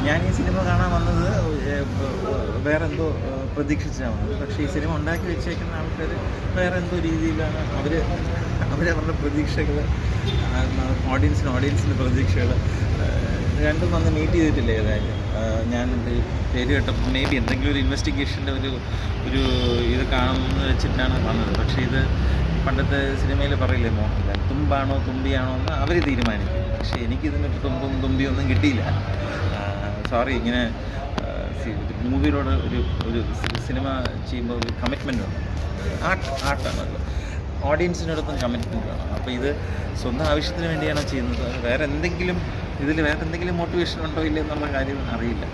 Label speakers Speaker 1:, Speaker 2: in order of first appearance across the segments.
Speaker 1: ഞാൻ ഈ സിനിമ കാണാൻ വന്നത് വേറെ എന്തോ പ്രതീക്ഷിച്ചാണ് വന്നത്. പക്ഷേ ഈ സിനിമ ഉണ്ടാക്കി വെച്ചേക്കുന്ന ആൾക്കാർ വേറെ എന്തോ രീതിയിലാണ് അവരവരുടെ പ്രതീക്ഷകൾ, ഓഡിയൻസിൻ്റെ പ്രതീക്ഷകൾ രണ്ടും വന്ന് മീറ്റ് ചെയ്തിട്ടില്ല. ഏതായാലും ഞാൻ പേര് കേട്ടപ്പോൾ മേ ബി എന്തെങ്കിലും ഒരു ഇൻവെസ്റ്റിഗേഷൻ്റെ ഒരു ഇത് കാണുമെന്ന് വെച്ചിട്ടാണ് വന്നത്. പക്ഷേ ഇത് പണ്ടത്തെ സിനിമയിൽ പറയില്ലേ മോഹൻലാൽ, തുമ്പാണോ തുമ്പിയാണോ എന്ന് അവർ തീരുമാനിക്കും. പക്ഷേ എനിക്കിതിന് തുമ്പും തുമ്പിയൊന്നും കിട്ടിയില്ല. സോറി. ഇങ്ങനെ മൂവിയിലോട് ഒരു സിനിമ ചെയ്യുമ്പോൾ ഒരു കമ്മിറ്റ്മെൻ്റ് ഉണ്ട്. ആർട്ടാണല്ലോ, ഓഡിയൻസിനോടൊപ്പം കമ്മിറ്റ്മെൻറ്റ് വേണം. അപ്പോൾ ഇത് സ്വന്തം ആവശ്യത്തിന് വേണ്ടിയാണോ ചെയ്യുന്നത്, വേറെ എന്തെങ്കിലും മോട്ടിവേഷൻ ഉണ്ടോ ഇല്ല എന്നുള്ള കാര്യം അറിയില്ല.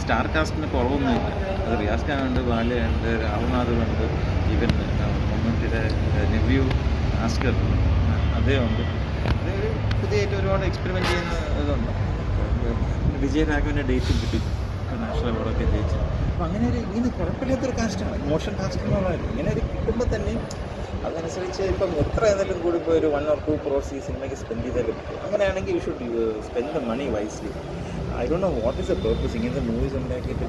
Speaker 1: സ്റ്റാർ കാസ്റ്റിന് കുറവൊന്നുമില്ല. അത് റിയാസ് ഖാനുണ്ട്, ബാലയുണ്ട്, രാഹുൽനാഥുണ്ട്, ഈവൻ മമ്മൂട്ടിയുടെ നെവ്യൂ ആസ്കർ അദ്ദേഹമുണ്ട്. അത് പുതിയതായിട്ട് ഒരുപാട് എക്സ്പെരിമെൻറ്റ് ചെയ്യുന്ന ഇതുണ്ട്. വിജയരാഘവൻ്റെ ഡേറ്റും കിട്ടി, നാഷണൽ അവാർഡൊക്കെ ജയിച്ചു. അപ്പോൾ അങ്ങനെ ഇങ്ങനെ കുഴപ്പമില്ലാത്തൊരു കാസ്റ്റാണ്, മോഷൻ കാസ്റ്റ് എന്ന് പറയുന്നത്. ഇങ്ങനെ ഒരു കിട്ടുമ്പോൾ തന്നെ അതനുസരിച്ച് ഇപ്പം എത്ര ഏതായാലും കൂടി ഇപ്പോൾ ഒരു 1 or 2 crores ഈ സിനിമയ്ക്ക് സ്പെൻഡ് ചെയ്താലും അങ്ങനെയാണെങ്കിൽ you should spend the money wisely. I don't know what is the purpose. ഇങ്ങനത്തെ മൂവീസ് ഉണ്ടാക്കിയിട്ട്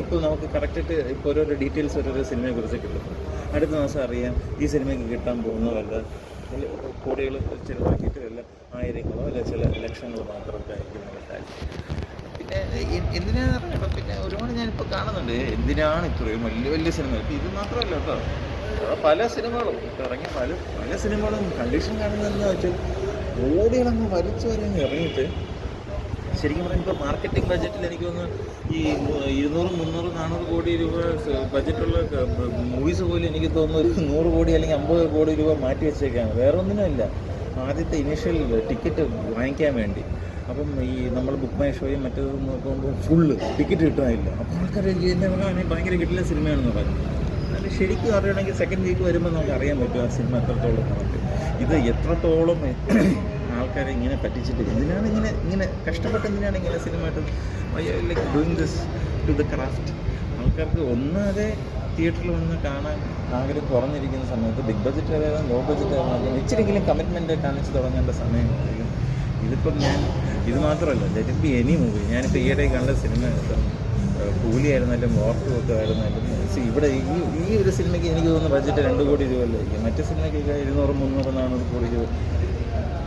Speaker 1: ഇപ്പോൾ നമുക്ക് കറക്റ്റായിട്ട് ഇപ്പോൾ ഓരോരോ ഡീറ്റെയിൽസ് ഓരോരോ സിനിമയെക്കുറിച്ച് കിട്ടും. അടുത്ത മാസം അറിയാം ഈ സിനിമയ്ക്ക് കിട്ടാൻ പോകുന്നതല്ല കോടികൾ ചിലവാക്കിയിട്ട് വല്ല ആയിരങ്ങളോ അല്ല ചില ലക്ഷങ്ങൾ മാത്രമൊക്കെ ആയിരിക്കും നമ്മുടെ കാര്യം. പിന്നെ എന്തിനാണെന്ന് പറഞ്ഞാൽ പിന്നെ ഒരുപാട് ഞാനിപ്പോൾ കാണുന്നുണ്ട് എന്തിനാണ് ഇത്രയും വലിയ സിനിമ. ഇപ്പോൾ ഇത് മാത്രമല്ല കേട്ടോ, പല സിനിമകളും ഇപ്പോൾ ഇറങ്ങിയ പല സിനിമകളും കണ്ടീഷൻ കാണുന്നതെന്ന് വെച്ചാൽ കോടികളങ്ങ് വലിച്ചു വരെങ്ങ് ഇറങ്ങിയിട്ട് ശരിക്കും പറഞ്ഞാൽ ഇപ്പോൾ മാർക്കറ്റിംഗ് ബഡ്ജറ്റിൽ എനിക്ക് തോന്നുന്നു ഈ 200, 300, 400 കോടി രൂപ ബഡ്ജറ്റുള്ള മൂവീസ് പോലും എനിക്ക് തോന്നുന്നു ഒരു 100 കോടി അല്ലെങ്കിൽ 50 കോടി രൂപ മാറ്റി വെച്ചേക്കാണ്. വേറെ ഒന്നിനുമില്ല, ആദ്യത്തെ ഇനീഷ്യൽ ടിക്കറ്റ് വാങ്ങിക്കാൻ വേണ്ടി. അപ്പം ഈ നമ്മൾ ബുക്ക് മൈ ഷോയും മറ്റേത് നോക്കുമ്പോൾ ഫുള്ള് ടിക്കറ്റ് കിട്ടാനില്ല. അപ്പോൾ ആൾക്കാർ എന്താ പറയുക ഭയങ്കര കിട്ടില്ല സിനിമയാണെന്ന് പറഞ്ഞു. അത് ശരിക്കും അറിയണമെങ്കിൽ സെക്കൻഡ് വീക്ക് വരുമ്പോൾ നമുക്ക് അറിയാൻ പറ്റും ആ സിനിമ എത്രത്തോളം നമുക്ക് ഇത് എത്രത്തോളം ആൾക്കാരെ ഇങ്ങനെ പറ്റിച്ചിട്ട് എന്തിനാണ് ഇങ്ങനെ കഷ്ടപ്പെട്ട് എന്തിനാണ് ഇങ്ങനെ സിനിമയായിട്ട് like doing this to the craft. ആൾക്കാർക്ക് ഒന്നാതെ തിയേറ്ററിൽ വന്ന് കാണാൻ ആഗ്രഹം കുറഞ്ഞിരിക്കുന്ന സമയത്ത് ബിഗ് ബഡ്ജറ്റ് ആയാലും ലോ ബഡ്ജറ്റ് ആയാലും ഇച്ചിരിയെങ്കിലും കമ്മിറ്റ്മെൻറ്റ് കാണിച്ച് തുടങ്ങേണ്ട സമയമായിരിക്കും. ഇതിപ്പം ഇത് മാത്രമല്ല, let it be any movie. ഞാനിപ്പോൾ ഈയിടെ കണ്ട സിനിമ കൂലിയായിരുന്നാലും വാർക്കും ഒക്കെ ആയിരുന്നാലും ഇവിടെ ഈ ഒരു സിനിമയ്ക്ക് എനിക്ക് തോന്നുന്ന ബഡ്ജറ്റ് 2 കോടി രൂപയിലായിരിക്കും. മറ്റു സിനിമയ്ക്കൊക്കെ 200, 300, 400 കോടി രൂപ.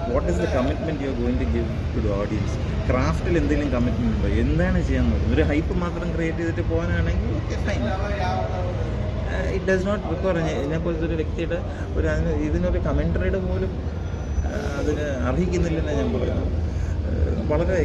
Speaker 1: What is the commitment you are going to give to the audience? ക്രാഫ്റ്റിൽ എന്തെങ്കിലും കമ്മിറ്റ്മെൻറ്റ് ഉണ്ടോ? എന്താണ് ചെയ്യാൻ നോക്കുന്നത്? ഒരു ഹൈപ്പ് മാത്രം ക്രിയേറ്റ് ചെയ്തിട്ട് പോകാനാണെങ്കിൽ okay fine. It does not require. എന്നെപ്പോലത്തെ ഒരു വ്യക്തിയുടെ ഇതിനൊരു കമൻട്രിയുടെ പോലും അതിന് അർഹിക്കുന്നില്ലെന്ന് ഞാൻ പറയുന്നത്. വളരെ